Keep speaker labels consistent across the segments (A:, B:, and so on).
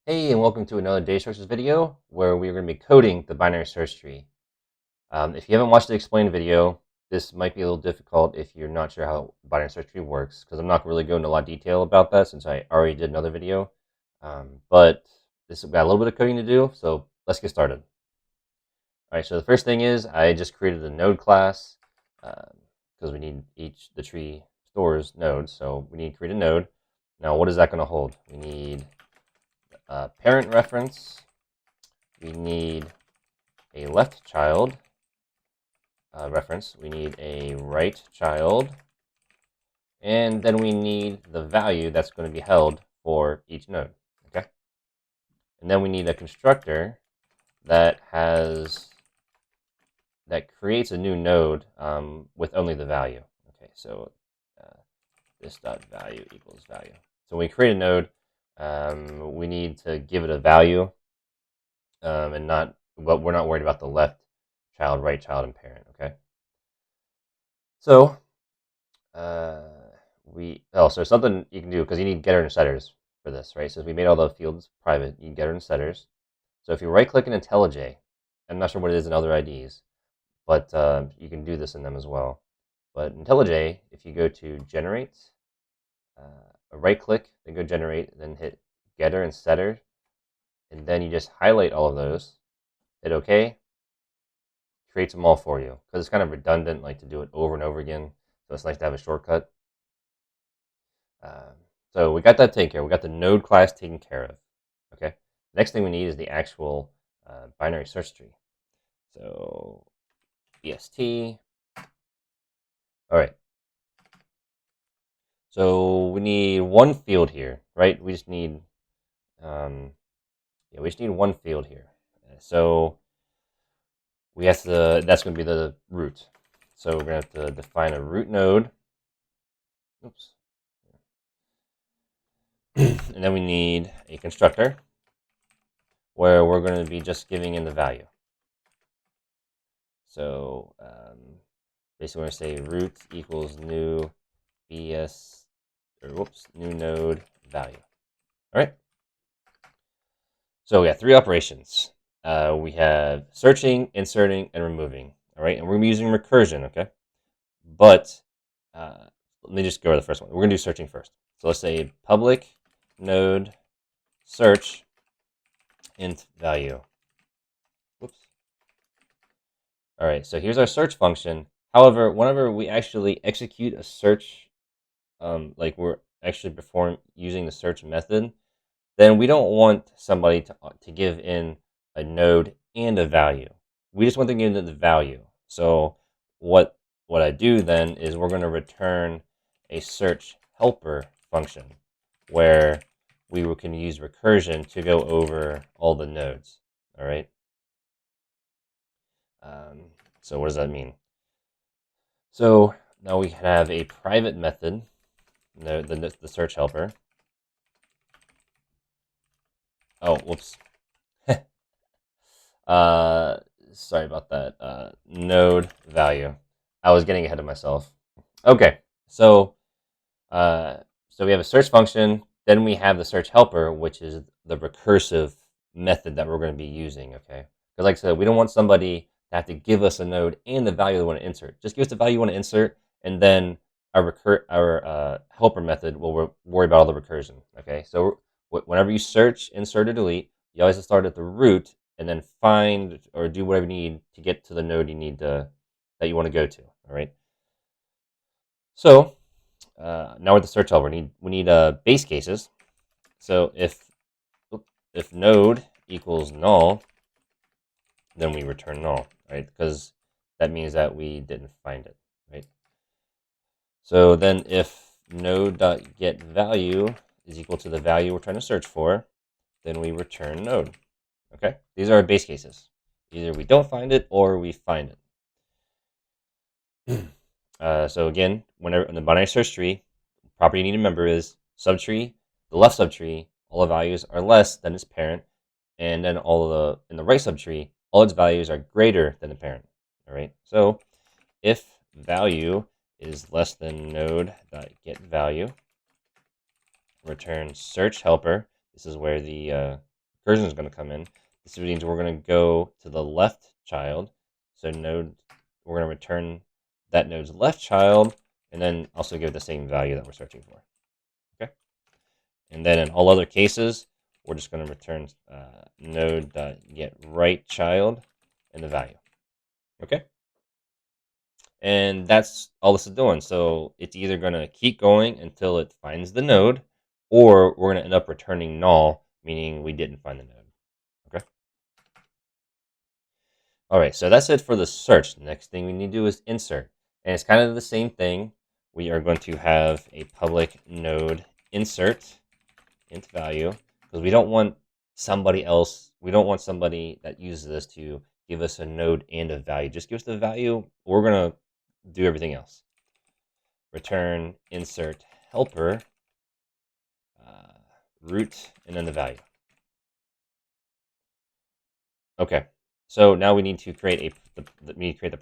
A: Hey, and welcome to another data sources video where we're going to be coding the binary search tree. If you haven't watched the explained video, this might be a little difficult if you're not sure how binary search tree works, because I'm not really going into a lot of detail about that since I already did another video. But this has got a little bit of coding to do, so let's get started. All right, so the first thing is I just created a node class because we need the tree stores nodes, so we need to create a node. Now, what is that going to hold? We need parent reference, we need a left child reference, we need a right child, and then we need the value that's going to be held for each node, okay? And then we need a constructor that creates a new node with only the value. Okay, so this dot value equals value. So when we create a node, we need to give it a value, but we're not worried about the left child, right child, and parent. Okay. So so something you can do, because you need getter and setters for this, right? Since we made all the fields private, you need getter and setters. So if you right click in IntelliJ, I'm not sure what it is in other IDs, but you can do this in them as well. But IntelliJ, if you go to generate, right click, then go generate, then hit getter and setter, and then you just highlight all of those, hit OK, creates them all for you, because it's kind of redundant, like to do it over and over again. So it's nice to have a shortcut. So we got that taken care of. We got the node class taken care of. Okay. Next thing we need is the actual binary search tree. So BST. All right. So we need one field here, right? We just need one field here. So that's going to be the root. So we're going to have to define a root node. Oops. And then we need a constructor where we're going to be just giving in the value. So basically, we're going to say root equals new new node value. All right. So we have three operations. We have searching, inserting, and removing. All right, and we're using recursion. Okay, but let me just go to the first one. We're going to do searching first. So let's say public node search int value. Whoops. All right, so here's our search function. However, whenever we actually execute a search, like we're actually using the search method, then we don't want somebody to give in a node and a value. We just want them to give in the value. So what I do then is we're going to return a search helper function where we can use recursion to go over all the nodes. All right. So what does that mean? So now we have a private method, the search helper. Oh, whoops. Sorry about that. Node value. I was getting ahead of myself. Okay, so we have a search function. Then we have the search helper, which is the recursive method that we're going to be using. Okay, because like I said, we don't want somebody to have to give us a node and the value they want to insert. Just give us the value you want to insert, and then our helper method will worry about all the recursion. Okay, so whenever you search, insert, or delete, you always start at the root and then find or do whatever you need to get to the node you need that you want to go to. All right. So now with the search helper, we need base cases. So if node equals null, then we return null, right? Because that means that we didn't find it, right? So then if node.getValue is equal to the value we're trying to search for, then we return node. Okay, these are our base cases. Either we don't find it or we find it. So again, whenever in the binary search tree, property you need to remember is subtree, the left subtree, all the values are less than its parent, and then in the right subtree, all its values are greater than the parent. All right. So if value is less than node.getValue, return search helper. This is where the recursion is going to come in. This means we're going to go to the left child. So we're going to return that node's left child, and then also give it the same value that we're searching for. Okay. And then in all other cases, we're just going to return node.getRightChild and the value. Okay. And that's all this is doing. So it's either going to keep going until it finds the node, or we're going to end up returning null, meaning we didn't find the node. Okay. All right, so that's it for the search. Next thing we need to do is insert. And it's kind of the same thing. We are going to have a public node insert int value, because we don't want somebody that uses this to give us a node and a value. Just give us the value. We're going to do everything else. Return insert helper root and then the value. Okay, so now we need to create the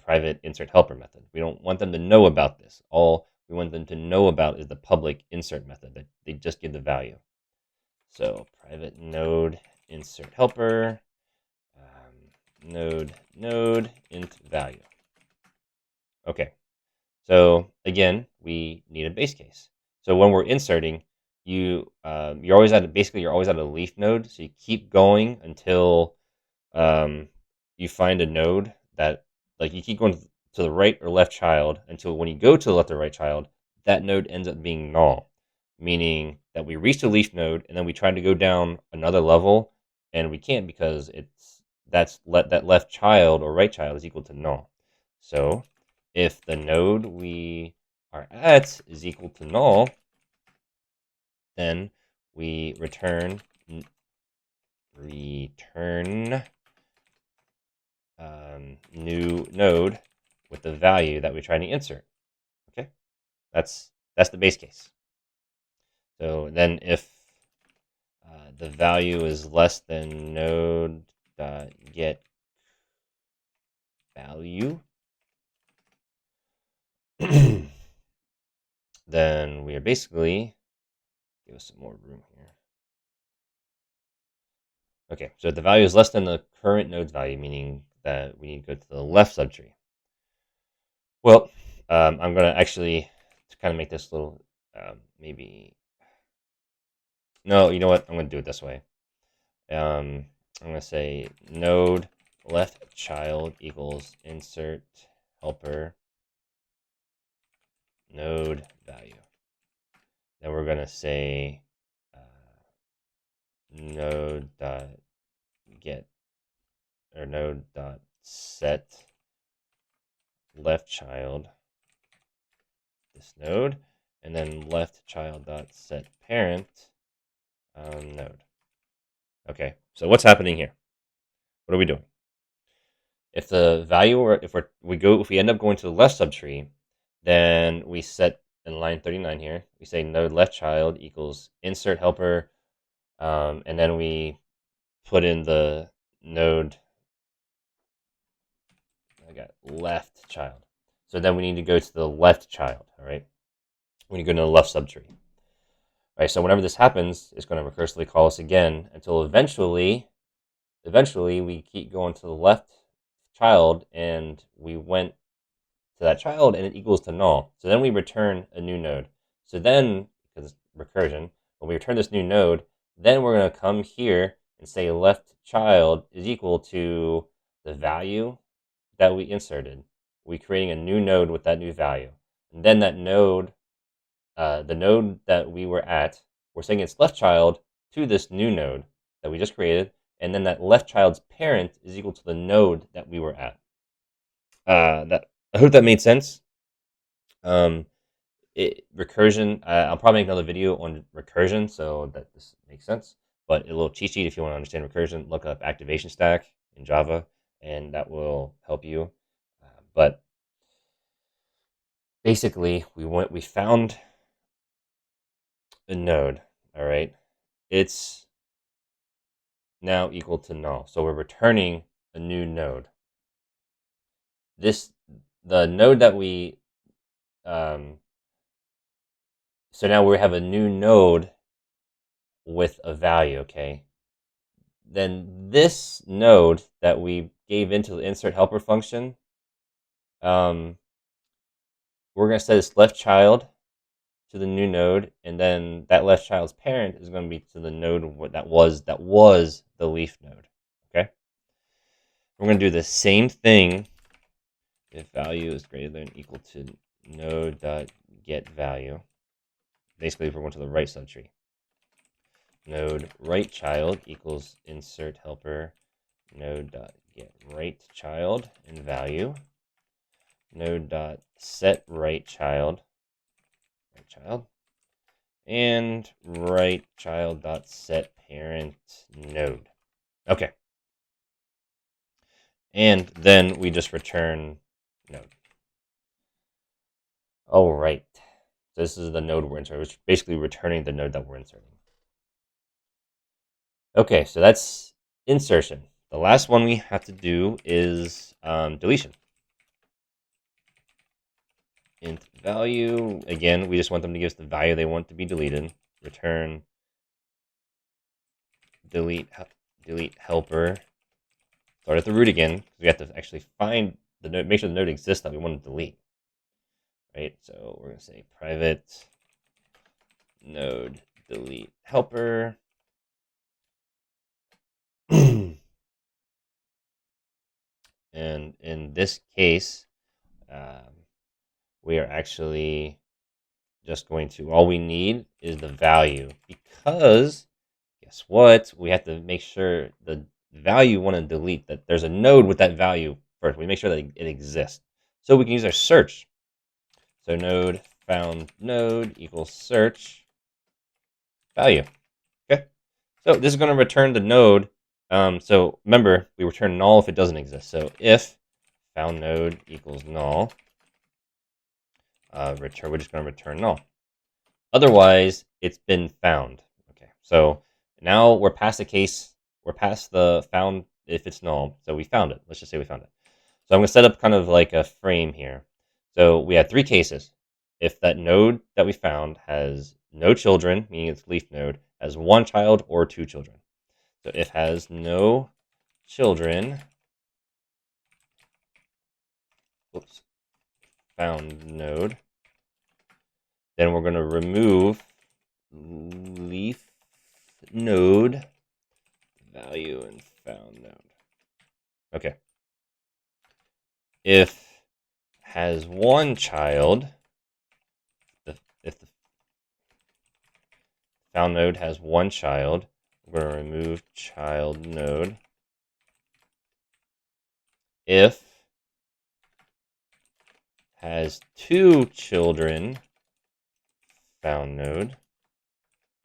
A: private insert helper method. We don't want them to know about this. All we want them to know about is the public insert method that they just give the value. So private node insert helper node int value. Okay, so again, we need a base case. So when we're inserting, you're always at a leaf node. So you keep going until you find a node that, like, you keep going to the right or left child until when you go to the left or right child, that node ends up being null, meaning that we reached a leaf node and then we try to go down another level and we can't because that left child or right child is equal to null. So if the node we are at is equal to null, then we return new node with the value that we're trying to insert. Okay, that's the base case. So then if the value is less than node.get value, then we are basically, give us some more room here. Okay, so if the value is less than the current node's value, meaning that we need to go to the left subtree. Well, I'm going to actually, to kind of make this little, no, you know what? I'm going to do it this way. I'm going to say node left child equals insert helper node value. Then we're going to say node.get or node.set left child this node, and then left child.set parent node. Okay, so what's happening here? What are we doing? If the value, or if we end up going to the left subtree, then we set in line 39 here, we say node left child equals insert helper, and then we put in the node, I got left child. So then we need to go to the left child, all right? We need to go to the left subtree. All right, so whenever this happens, it's going to recursively call us again until eventually we keep going to the left child and we went to that child and it equals to null. So then we return a new node. So then, because it's recursion, when we return this new node, then we're going to come here and say left child is equal to the value that we inserted. We're creating a new node with that new value. And then that node, the node that we were at, we're saying it's left child to this new node that we just created, and then that left child's parent is equal to the node that we were at. I hope that made sense. Recursion, I'll probably make another video on recursion so that this makes sense. But a little cheat sheet, if you want to understand recursion, look up activation stack in Java, and that will help you. But basically, we found a node. All right, it's now equal to null, so we're returning a new node. The node that we so now we have a new node with a value. Okay, then this node that we gave into the insert helper function, we're going to set this left child to the new node, and then that left child's parent is going to be to the node that was the leaf node. Okay, we're going to do the same thing if value is greater than or equal to node.getValue. Basically, if we're going to the right subtree, node right child equals insert helper node.getRightChild and value, node.set right child, and right child.set parent node. Okay. And then we just return node. All right. So this is the node we're inserting, which is basically returning the node that we're inserting. Okay, so that's insertion. The last one we have to do is deletion. Int value, again, we just want them to give us the value they want to be deleted. Return delete helper. Start at the root again, because we have to actually find the node, make sure the node exists that we want to delete. Right, so we're going to say private node delete helper. And in this case, we are actually just going to, all we need is the value, because guess what? We have to make sure the value we want to delete, that there's a node with that value first. We make sure that it exists. So we can use our search. So node found node equals search value. Okay. So this is going to return the node. So remember, we return null if it doesn't exist. So if found node equals null, we're just going to return null. Otherwise, it's been found. Okay. So now we're past the case. We're past the found if it's null. So we found it. Let's just say we found it. So I'm going to set up kind of like a frame here. So we have three cases. If that node that we found has no children, meaning it's leaf node, has one child or two children. So if has no children, oops, found node, then we're going to remove leaf node value and found node. Okay. If has one child, if the found node has one child, we're going to remove child node. If has two children, found node.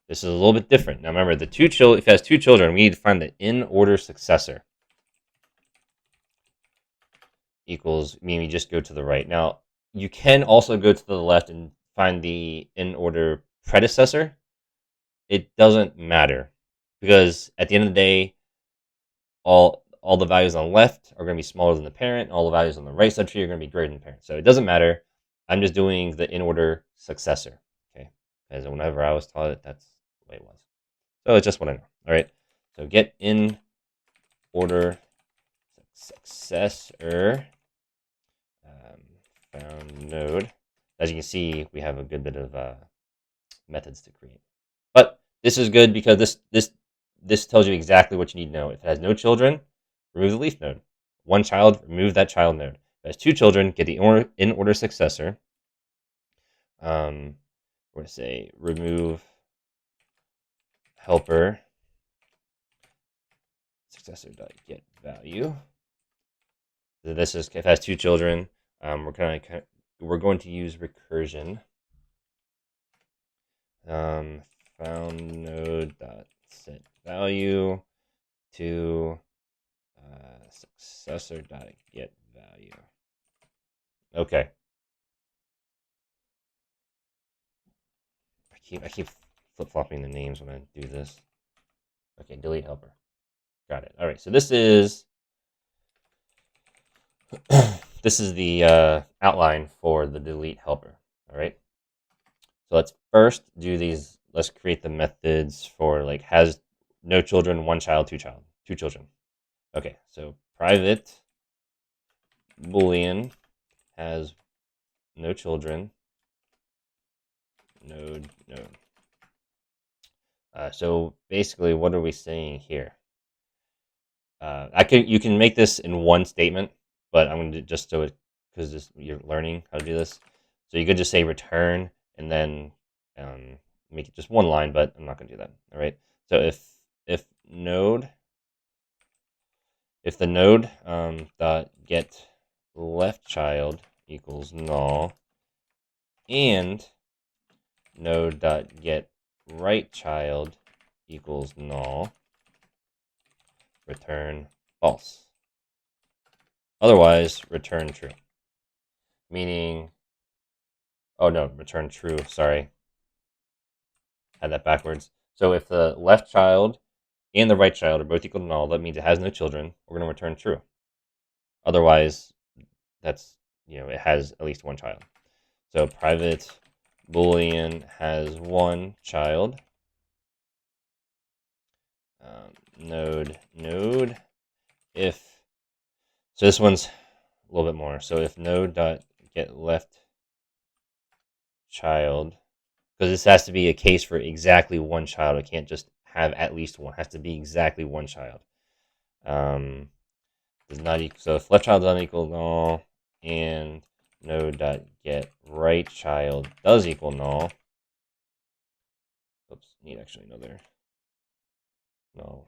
A: This is a little bit different. Now remember, if it has two children, we need to find the in-order successor. Equals, meaning we just go to the right. Now, you can also go to the left and find the in-order predecessor. It doesn't matter, because at the end of the day, all the values on the left are going to be smaller than the parent. All the values on the right subtree are going to be greater than the parent. So it doesn't matter. I'm just doing the in-order successor. Okay, because whenever I was taught it, that's the way it was. So it's just what I know. All right. So get in-order successor found node. As you can see, we have a good bit of methods to create. But this is good because this tells you exactly what you need to know. If it has no children, remove the leaf node. One child, remove that child node. If it has two children, get the in-order successor. We're going to say remove helper successor.getValue. So this is if it has two children. We're going to use recursion. Found node dot set value to successor dot get value. Okay. I keep flip-flopping the names when I do this. Okay, delete helper. Got it. All right. So this is this is the outline for the delete helper. All right. So let's first do these. Let's create the methods for like has no children, one child, two children. Okay, so private Boolean has no children, node. So basically, what are we saying here? You can make this in one statement, but I'm going to just do it because you're learning how to do this. So you could just say return and then make it just one line, but I'm not going to do that. All right. So if the node dot get left child equals null and node dot get right child equals null, return false. Otherwise, return true. Meaning, oh no, return true, sorry. Had that backwards. So if the left child and the right child are both equal to null, that means it has no children. We're going to return true. Otherwise, that's, it has at least one child. So private Boolean has one child. Node if, so this one's a little bit more. So if node dot get left child, because this has to be a case for exactly one child. It can't just have at least one. It has to be exactly one child. Does not equal, so if left child doesn't equal null and node dot get right child does equal null. Oops, need actually another null.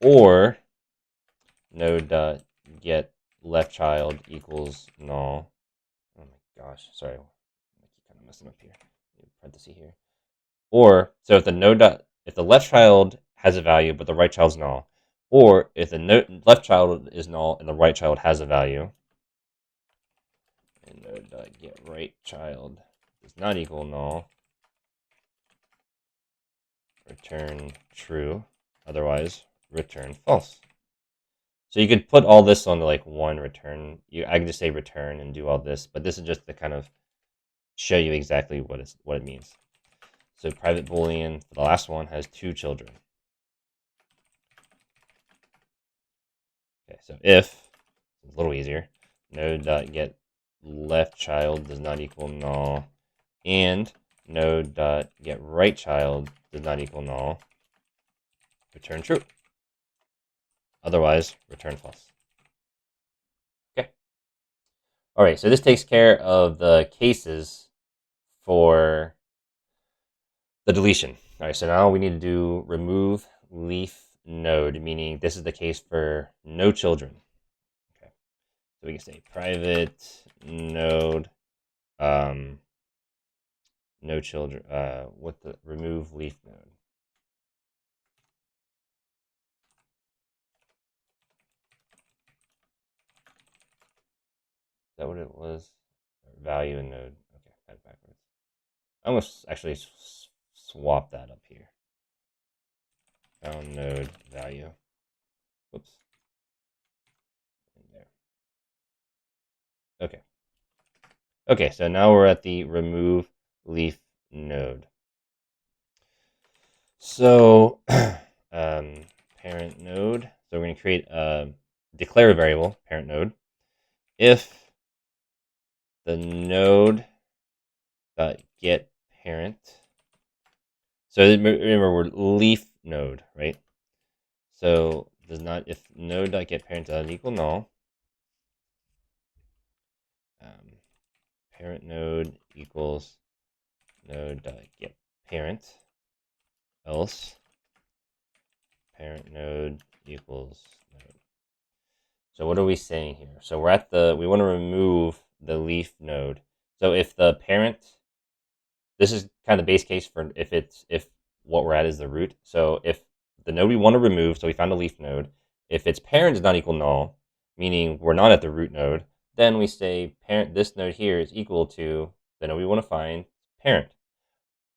A: Or node dot get left child equals null. Oh my gosh, sorry, I keep kind of messing up here. Parenthesis here. Or so if the left child has a value but the right child's null, or if the left child is null and the right child has a value, and node dot get right child does not equal null, return true. Otherwise, return false. So you could put all this onto like one return. I can just say return and do all this, but this is just to kind of show you exactly what it means. So private Boolean for the last one has two children. Okay, so if, it's a little easier, node dot get left child does not equal null, and node dot get right child does not equal null, return true. Otherwise, return false. Okay. All right, so this takes care of the cases for the deletion. All right, so now we need to do remove leaf node, meaning this is the case for no children. Okay, so we can say private node, no children, what the remove leaf node. Is that what it was? Value in node. Okay, got it backwards. I'm going to actually swap that up here. Found node value. Whoops. In there. Okay. Okay, so now we're at the remove leaf node. So, parent node. So we're going to create a declare a variable, parent node, if the node dot get parent. So remember, we're leaf node, right? So does not, if node dot get parent doesn't equal null, parent node equals node dot get parent, else parent node equals node. So what are we saying here? So we're at we want to remove the leaf node. So if the parent, this is kind of the base case for if what we're at is the root. So if the node we want to remove, so we found a leaf node, if its parent does not equal null, meaning we're not at the root node, then we say parent, this node here is equal to the node we want to find, parent.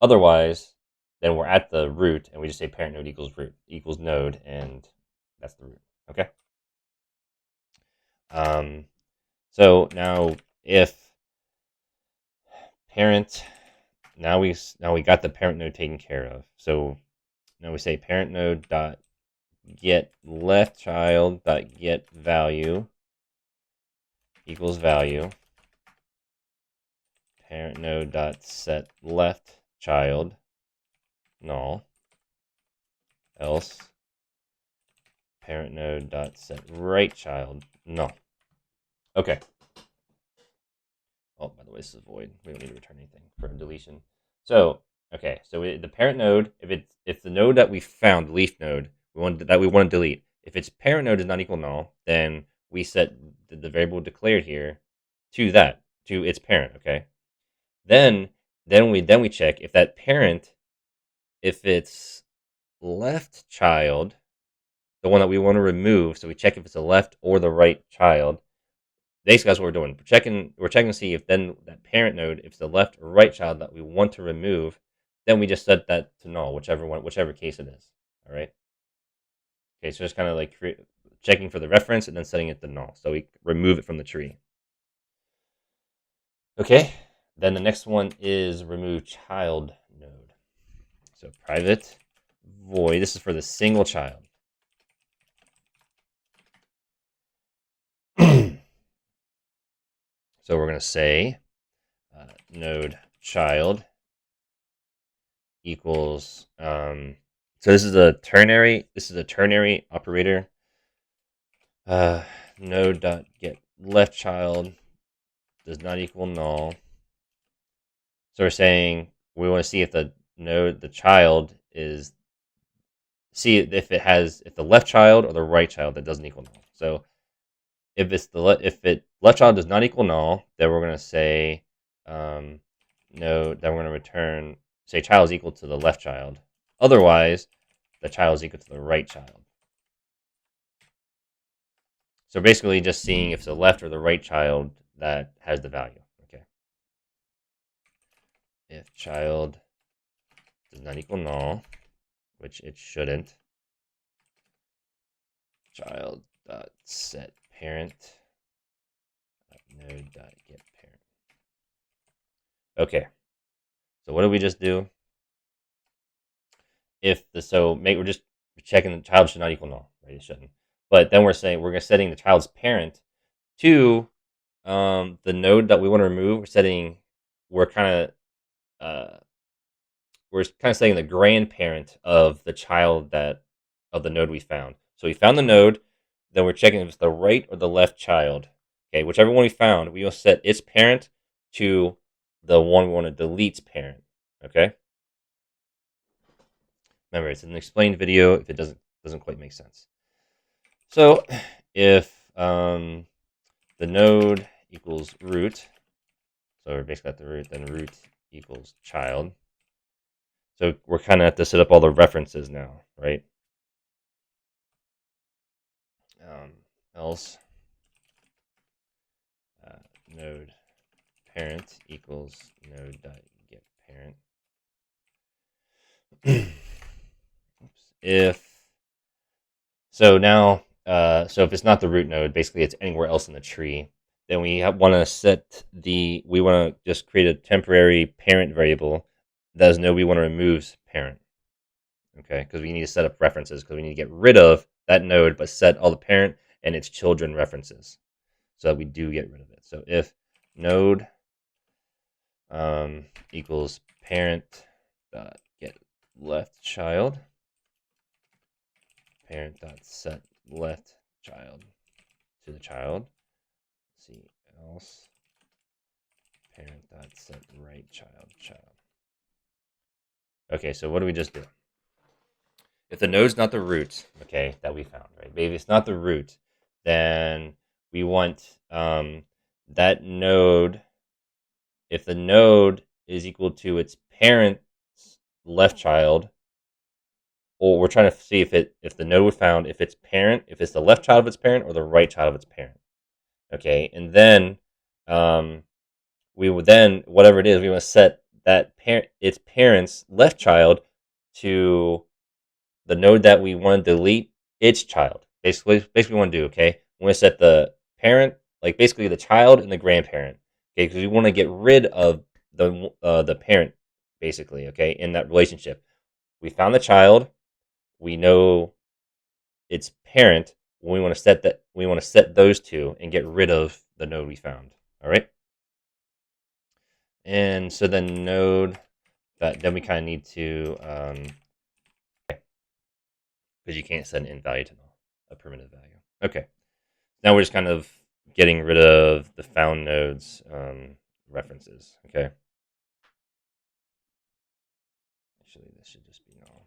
A: Otherwise, then we're at the root and we just say parent node equals root equals node, and that's the root. Okay. So now if parent, now we got the parent node taken care of. So now we say parent node dot get left child dot get value equals value. Parent node dot set left child null. Else parent node dot set right child null. Okay. Oh, by the way, this is void. We don't need to return anything for deletion. So, okay, so the parent node, if the node that we found, the leaf node, we want to delete, if its parent node is not equal null, then we set the variable declared here to its parent. Okay. Then we check if that parent, if it's left child, the one that we want to remove. So we check if it's the left or the right child. Basically, that's what we're doing. We're checking to see if then that parent node, if it's the left or right child that we want to remove, then we just set that to null, whichever case it is. All right. Okay, so just kind of like checking for the reference and then setting it to null, so we remove it from the tree. Okay. Then the next one is remove child node. So private void. This is for the single child. So we're going to say node child equals, so this is a ternary operator. Node dot get left child does not equal null. So we're saying we want to see if the child is, see if the left child or the right child that doesn't equal null. So if left child does not equal null, then we're going to say then we're going to return, say child is equal to the left child. Otherwise, the child is equal to the right child. So basically just seeing if it's the left or the right child that has the value. Okay. If child does not equal null, which it shouldn't, child dot set parent node dot get parent. Okay. So what did we just do? We're just checking the child should not equal null, right? It shouldn't. But then we're setting the child's parent to the node that we want to remove. We're kind of setting the grandparent of the child of the node we found. So we found the node, then we're checking if it's the right or the left child. Okay, whichever one we found, we will set its parent to the one we want to delete's parent. Okay. Remember, it's an explained video if it doesn't quite make sense. So if the node equals root, so we're basically at the root, then root equals child. So we're kind of have to set up all the references now, right? Else node parent equals node dot get parent. So if it's not the root node, basically it's anywhere else in the tree, then we want to just create a temporary parent variable that is node we want to remove parent. Okay, because we need to set up references, because we need to get rid of that node but set all the parent and its children references so that we do get rid of it. So if node equals parent dot get left child, parent dot set left child to the child. Let's see, else parent dot set right child. Okay, so what do we just do? If the node's not the root, okay, that we found, right? Maybe it's not the root, then we want that node. If the node is equal to its parent's left child, or we're trying to see if the node we found, if it's the left child of its parent or the right child of its parent. Okay, and then we would whatever it is, we want to set that its parent's left child to the node that we want to delete its child. Basically we want to do, okay, we want to set the parent, like basically the child and the grandparent, okay, because we want to get rid of the parent, basically, okay, in that relationship. We found the child. We know its parent when we want to set that. We want to set those two and get rid of the node we found. All right. And so then node that then we kind of need to because you can't set an int value to null, a primitive value. Okay. Now we're just kind of getting rid of the found nodes references. Okay. Actually, this should just be null.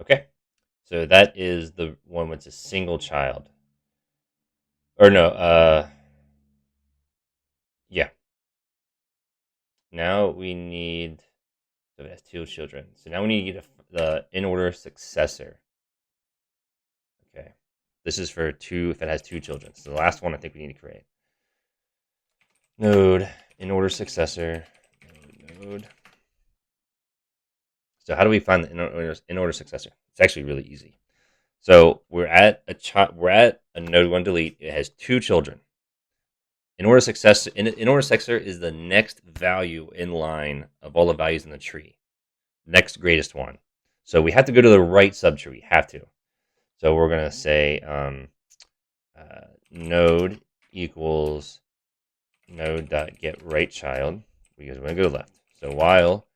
A: Okay. So that is the one with a single child. Or no, yeah. Now we need, so it has two children. So now we need to get the Inorder Successor. Okay. This is for two, if it has two children. So the last one I think we need to create. Node, Inorder Successor, node. So how do we find the Inorder Successor? It's actually really easy. So we're at a node one delete. It has two children. Inorder Successor is the next value in line of all the values in the tree. Next greatest one. So we have to go to the right subtree. We have to. So we're going to say node equals node.getRightChild because we're going to go left. So while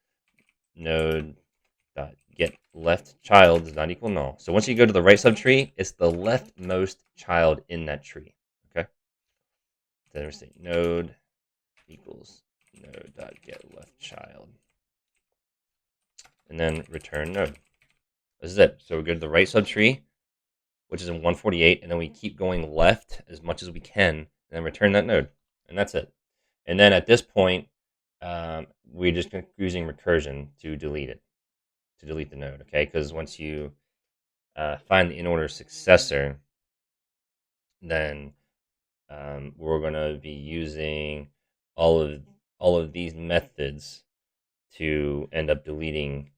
A: node.getLeftChild does not equal null. So once you go to the right subtree, it's the leftmost child in that tree. Okay. Then we say node equals node.getLeftChild. And then return node. This is it. So we go to the right subtree, which is in 148, and then we keep going left as much as we can, and then return that node. And that's it. And then at this point, we're just using recursion to delete it, to delete the node, okay? Because once you find the Inorder Successor, then we're going to be using all of these methods to end up deleting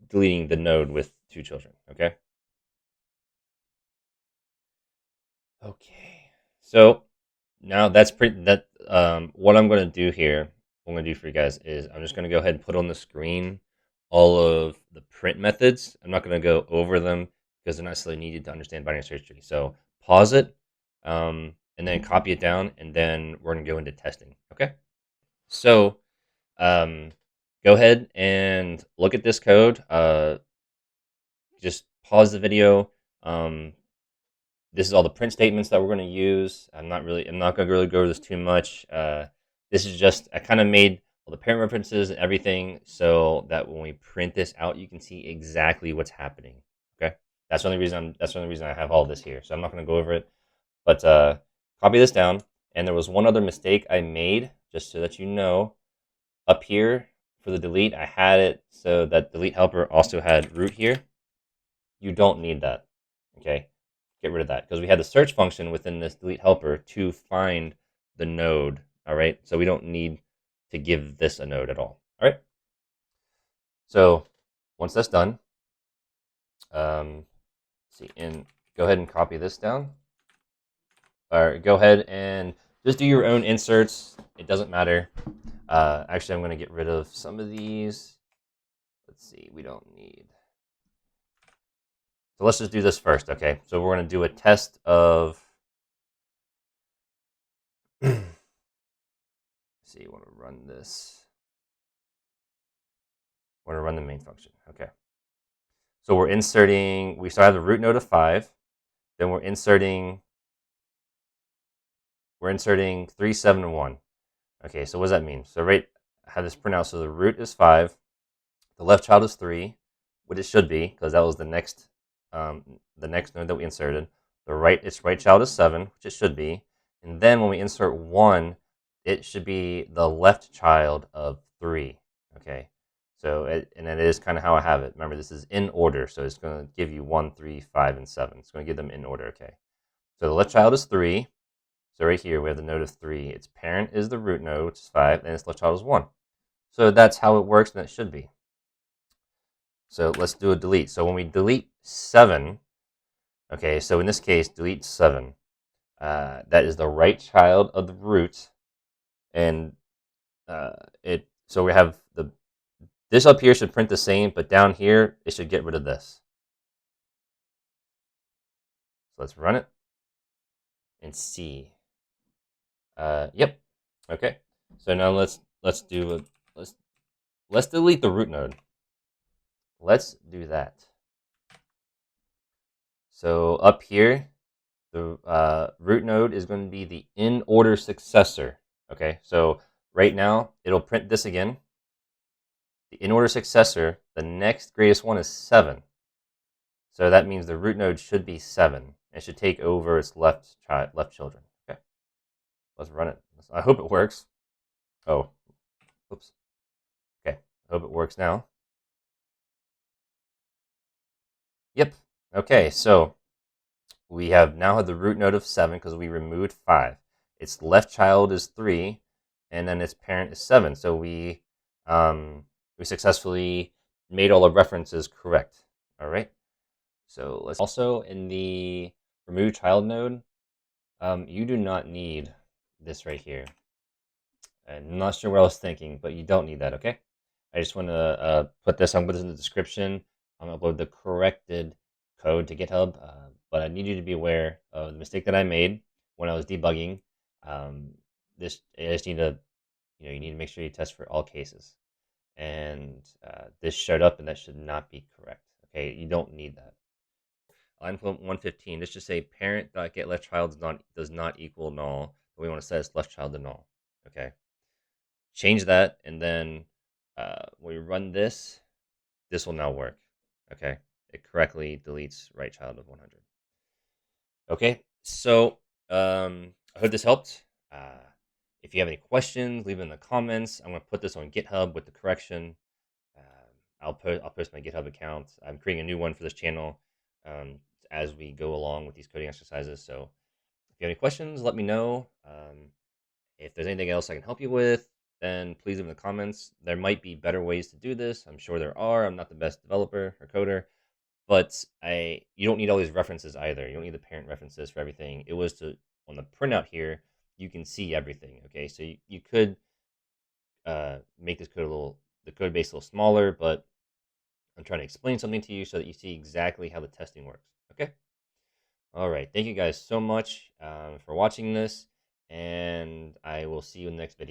A: the node with two children. Okay. Okay. So now that's pretty. What I'm going to do here, what I'm going to do for you guys is I'm just going to go ahead and put on the screen all of the print methods. I'm not going to go over them because they're not necessarily needed to understand binary search tree. So pause it, and then copy it down, and then we're going to go into testing. Okay. So go ahead and look at this code. Just pause the video. This is all the print statements that we're going to use. I'm not going to really go over this too much. This is just, I kind of made all the parent references and everything so that when we print this out, you can see exactly what's happening. Okay, that's the only reason I have all this here. So I'm not going to go over it, but copy this down. And there was one other mistake I made, just so that you know. Up here for the delete, I had it so that delete helper also had root here. You don't need that. Okay, get rid of that because we had the search function within this delete helper to find the node. All right, so we don't need to give this a node at all. All right. So once that's done, see, and go ahead and copy this down. Or go ahead and just do your own inserts. It doesn't matter. Actually, I'm going to get rid of some of these. Let's see, we don't need. So let's just do this first, okay? So we're going to do a test of. See, you want to run this. I want to run the main function, okay? So we're inserting. We still have the root node of 5. Then we're inserting 3, 7, and 1. Okay, so what does that mean? So right, I have this print out. So the root is 5, the left child is 3, what it should be, because that was the next node that we inserted. Its right child is 7, which it should be. And then when we insert 1, it should be the left child of 3. Okay, so and it is kind of how I have it. Remember, this is in order, so it's going to give you 1, 3, 5, and 7. It's going to give them in order. Okay, so the left child is 3. So right here, we have the node of 3. Its parent is the root node, which is 5, and its left child is 1. So that's how it works, and it should be. So let's do a delete. So when we delete 7, okay, so in this case, delete 7. That is the right child of the root, and so we have This up here should print the same, but down here, it should get rid of this. So let's run it and see. Yep. Okay. So now let's delete the root node. Let's do that. So up here, the root node is going to be the Inorder Successor. Okay. So right now it'll print this again. The Inorder Successor, the next greatest one is 7. So that means the root node should be 7. It should take over its left children. Okay. Let's run it. I hope it works. Oh, oops. Okay. I hope it works now. Yep. Okay. So we have now had the root node of 7 because we removed 5. Its left child is 3, and then its parent is 7. So we successfully made all the references correct. All right. So let's also in the remove child node, you do not need this right here. I'm not sure what I was thinking, but you don't need that. Okay. I just want to put this. I'm going to put this in the description. I'm going to upload the corrected code to GitHub, but I need you to be aware of the mistake that I made when I was debugging. I just need to, you need to make sure you test for all cases. And this showed up, and that should not be correct. Okay, you don't need that. Line 115. Let's just say parent.get left child does not equal null. But we want to set its left child to null. Okay, change that, and then when we run this, this will now work. Okay, it correctly deletes right child of 100. Okay, so I hope this helped. If you have any questions, leave it in the comments. I'm going to put this on GitHub with the correction. I'll post my GitHub account. I'm creating a new one for this channel as we go along with these coding exercises. So if you have any questions, let me know. If there's anything else I can help you with, then please leave in the comments. There might be better ways to do this. I'm sure there are. I'm not the best developer or coder, but you don't need all these references either. You don't need the parent references for everything. It was on the printout here, you can see everything. Okay, so you could make this code the code base a little smaller, but I'm trying to explain something to you so that you see exactly how the testing works. Okay. All right. Thank you guys so much for watching this, and I will see you in the next video.